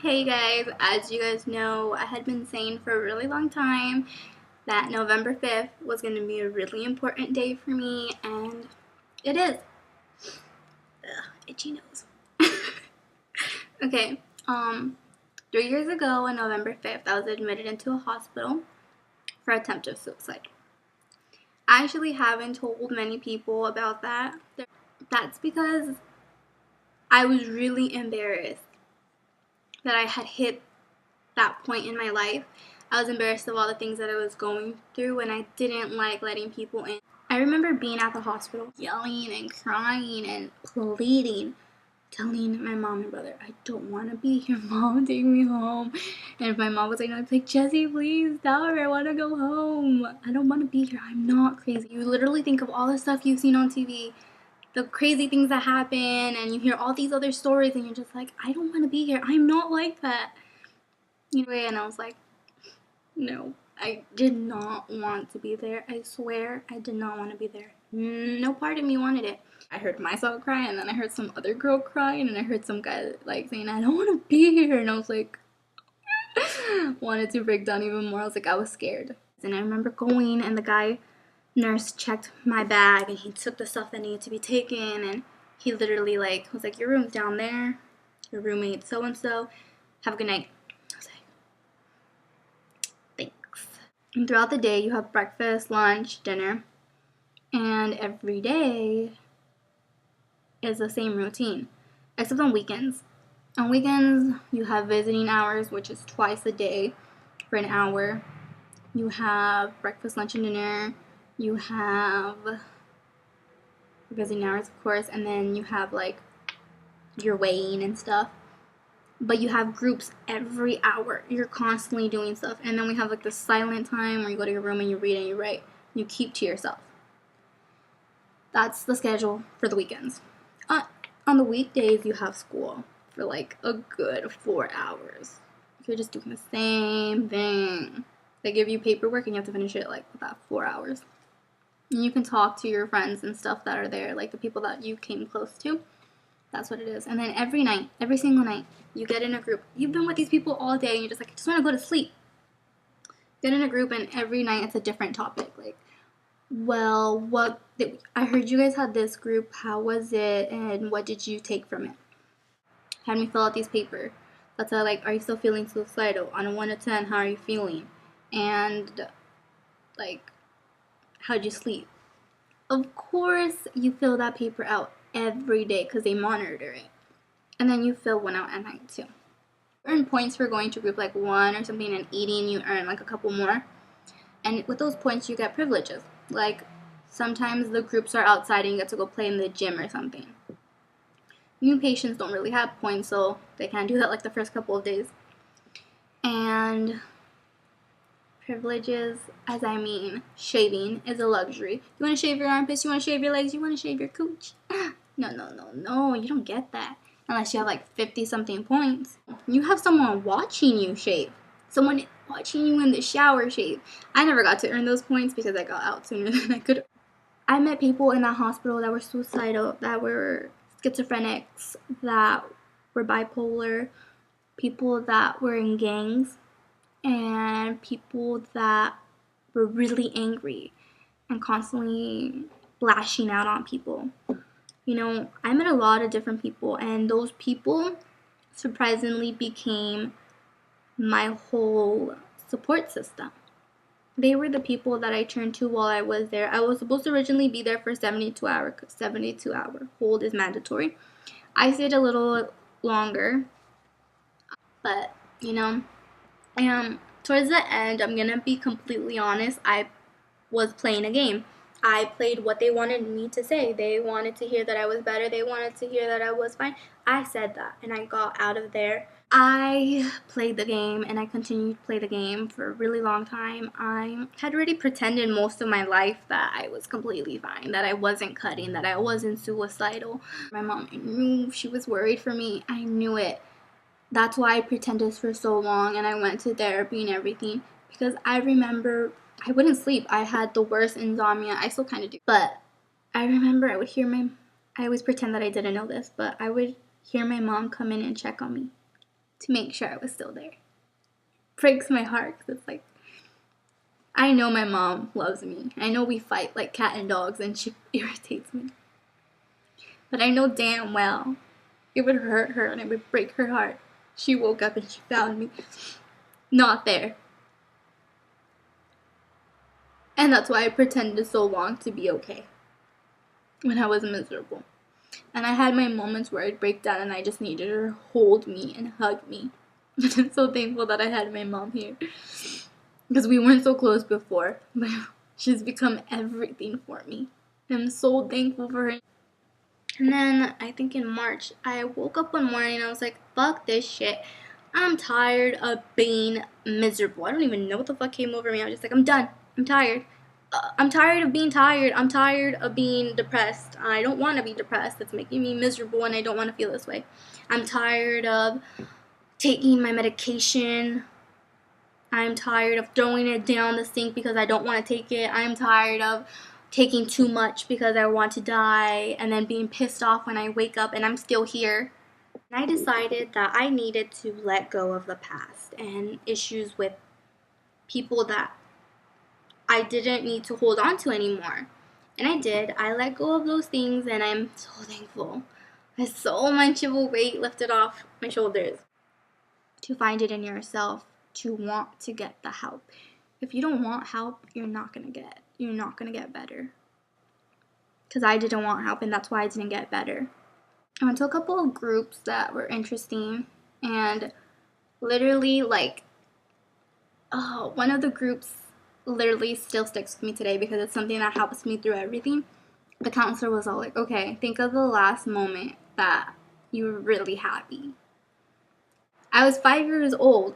Hey guys, as you guys know, I had been saying for a really long time that November 5th was going to be a really important day for me, and it is. Ugh, itchy nose. Okay, 3 years ago on November 5th, I was admitted into a hospital for attempted suicide. I actually haven't told many people about that. That's because I was really embarrassed that I had hit that point in my life. I was embarrassed of all the things that I was going through, and I didn't like letting people in. I remember being at the hospital yelling and crying and pleading, telling my mom and brother, I don't want to be here, Mom, take me home. And if my mom was like, no, I'd be like, Jessie, please tell her I want to go home. I don't want to be here. I'm not crazy. You literally think of all the stuff you've seen on TV, the crazy things that happen, and you hear all these other stories, and you're just like, I don't want to be here. I'm not like that. Anyway, and I was like, no, I did not want to be there. I swear I did not want to be there. No part of me wanted it. I heard myself cry, and then I heard some other girl crying, and I heard some guy like saying, I don't want to be here. And I was like, wanted to break down even more. I was like, I was scared. And I remember going, and the guy nurse checked my bag, and he took the stuff that needed to be taken, and he literally like was like, your room's down there, your roommate so and so, have a good night. I was like, thanks. And throughout the day you have breakfast, lunch, dinner, and every day is the same routine except on weekends. On weekends you have visiting hours, which is twice a day for an hour. You have breakfast, lunch, and dinner. You have visiting hours, of course, and then you have like your weighing and stuff. But you have groups every hour. You're constantly doing stuff. And then we have like the silent time where you go to your room and you read and you write. You keep to yourself. That's the schedule for the weekends. On the weekdays, you have school for like a good 4 hours. You're just doing the same thing. They give you paperwork and you have to finish it like about 4 hours. And you can talk to your friends and stuff that are there, like the people that you came close to. That's what it is. And then every night, every single night, you get in a group. You've been with these people all day and you're just like, I just want to go to sleep. Get in a group and every night it's a different topic. Like, well, I heard you guys had this group. How was it? And what did you take from it? Had me fill out these papers. That's like, are you still feeling suicidal? On a 1 to 10, how are you feeling? And like, how'd you sleep? Of course, you fill that paper out every day because they monitor it. And then you fill one out at night too. You earn points for going to group like 1 or something, and eating you earn like a couple more. And with those points you get privileges. Like sometimes the groups are outside and you get to go play in the gym or something. New patients don't really have points, so they can't do that like the first couple of days. And privileges, as I mean, shaving is a luxury. You want to shave your armpits, you want to shave your legs, you want to shave your cooch. No, you don't get that unless you have like 50 something points. You have someone watching you shave, someone watching you in the shower shave. I never got to earn those points because I got out sooner than I could. I met people in that hospital that were suicidal, that were schizophrenics, that were bipolar, people that were in gangs, and people that were really angry and constantly lashing out on people. You know, I met a lot of different people, and those people surprisingly became my whole support system. They were the people that I turned to while I was there. I was supposed to originally be there for 72 hours, because 72 hour hold is mandatory. I stayed a little longer, but you know, towards the end, I'm gonna be completely honest, I was playing a game. I played what they wanted me to say. They wanted to hear that I was better. They wanted to hear that I was fine. I said that, and I got out of there. I played the game, and I continued to play the game for a really long time. I had already pretended most of my life that I was completely fine, that I wasn't cutting, that I wasn't suicidal. My mom, I knew she was worried for me. I knew it. That's why I pretended for so long, and I went to therapy and everything, because I remember I wouldn't sleep. I had the worst insomnia. I still kind of do. But I remember I would hear I always pretend that I didn't know this, but I would hear my mom come in and check on me to make sure I was still there. Breaks my heart because it's like, I know my mom loves me. I know we fight like cat and dogs and she irritates me. But I know damn well it would hurt her and it would break her heart. She woke up and she found me not there. And that's why I pretended so long to be okay when I was miserable. And I had my moments where I'd break down and I just needed her to hold me and hug me. And I'm so thankful that I had my mom here. Because we weren't so close before. But she's become everything for me. I'm so thankful for her. And then I think in March, I woke up one morning and I was like, fuck this shit. I'm tired of being miserable. I don't even know what the fuck came over me. I was just like, I'm done. I'm tired. I'm tired of being tired. I'm tired of being depressed. I don't want to be depressed. It's making me miserable and I don't want to feel this way. I'm tired of taking my medication. I'm tired of throwing it down the sink because I don't want to take it. I'm tired of taking too much because I want to die and then being pissed off when I wake up and I'm still here. And I decided that I needed to let go of the past and issues with people that I didn't need to hold on to anymore. And I did. I let go of those things and I'm so thankful. There's so much of a weight lifted off my shoulders. To find it in yourself, to want to get the help. If you don't want help, you're not gonna get better. Because I didn't want help and that's why I didn't get better. I went to a couple of groups that were interesting and literally one of the groups literally still sticks with me today because it's something that helps me through everything. The counselor was all like, okay, think of the last moment that you were really happy. I was 5 years old.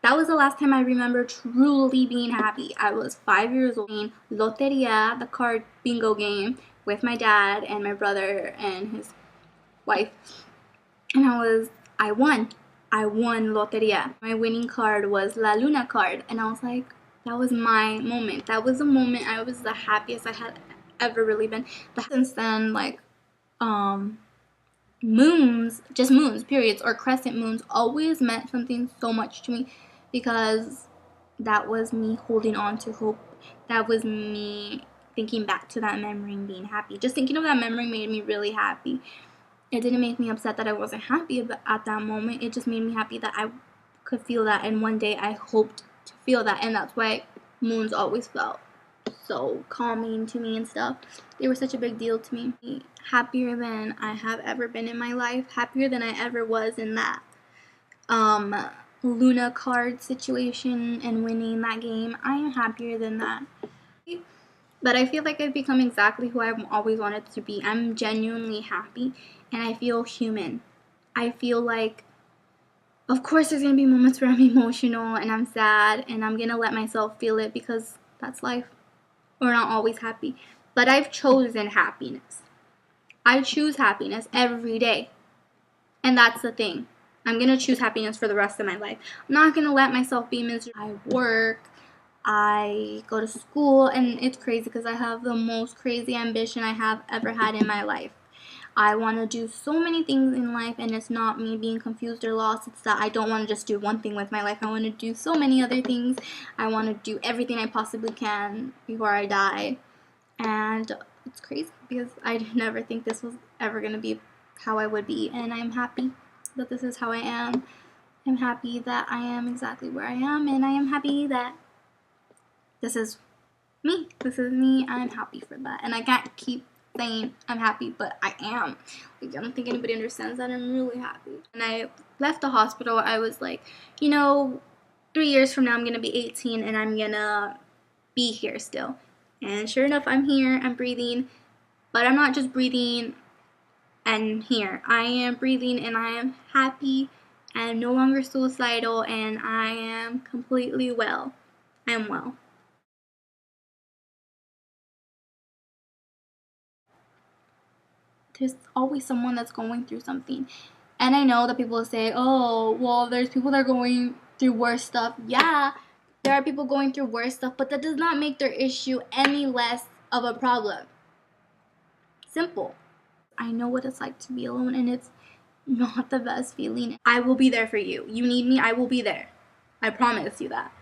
That was the last time I remember truly being happy. I was 5 years old playing Loteria, the card bingo game, with my dad and my brother and his wife. And I won. I won Loteria. My winning card was La Luna card. And I was like, that was my moment. That was the moment I was the happiest I had ever really been. Since then, moons, just moons, periods, or crescent moons always meant something so much to me because that was me holding on to hope. That was me thinking back to that memory and being happy. Just thinking of that memory made me really happy. It didn't make me upset that I wasn't happy at that moment. It just made me happy that I could feel that, and one day I hoped to feel that, and that's why moons always felt so calming to me and stuff. They were such a big deal to me. Happier than I have ever been in my life. Happier than I ever was in that Luna card situation and winning that game. I am happier than that. But I feel like I've become exactly who I've always wanted to be. I'm genuinely happy and I feel human. I feel like, of course there's going to be moments where I'm emotional and I'm sad and I'm going to let myself feel it because that's life. We're not always happy. But I've chosen happiness. I choose happiness every day. And that's the thing. I'm going to choose happiness for the rest of my life. I'm not going to let myself be miserable. I work. I go to school. And it's crazy because I have the most crazy ambition I have ever had in my life. I want to do so many things in life, and it's not me being confused or lost. It's that I don't want to just do one thing with my life. I want to do so many other things. I want to do everything I possibly can before I die. And it's crazy because I never think this was ever going to be how I would be. And I'm happy that this is how I am. I'm happy that I am exactly where I am. And I am happy that this is me. This is me. I'm happy for that. And I can't keep saying I'm happy, but I am. I don't think anybody understands that. I'm really happy. And I left the hospital. I was like, 3 years from now I'm gonna be 18 and I'm gonna be here still. And sure enough, I'm here. I'm breathing, but I'm not just breathing and here. I am breathing and I am happy. I am no longer suicidal and I am completely well. I am well. There's always someone that's going through something. And I know that people will say, oh, well, there's people that are going through worse stuff. Yeah, there are people going through worse stuff, but that does not make their issue any less of a problem. Simple. I know what it's like to be alone, and it's not the best feeling. I will be there for you. You need me, I will be there. I promise you that.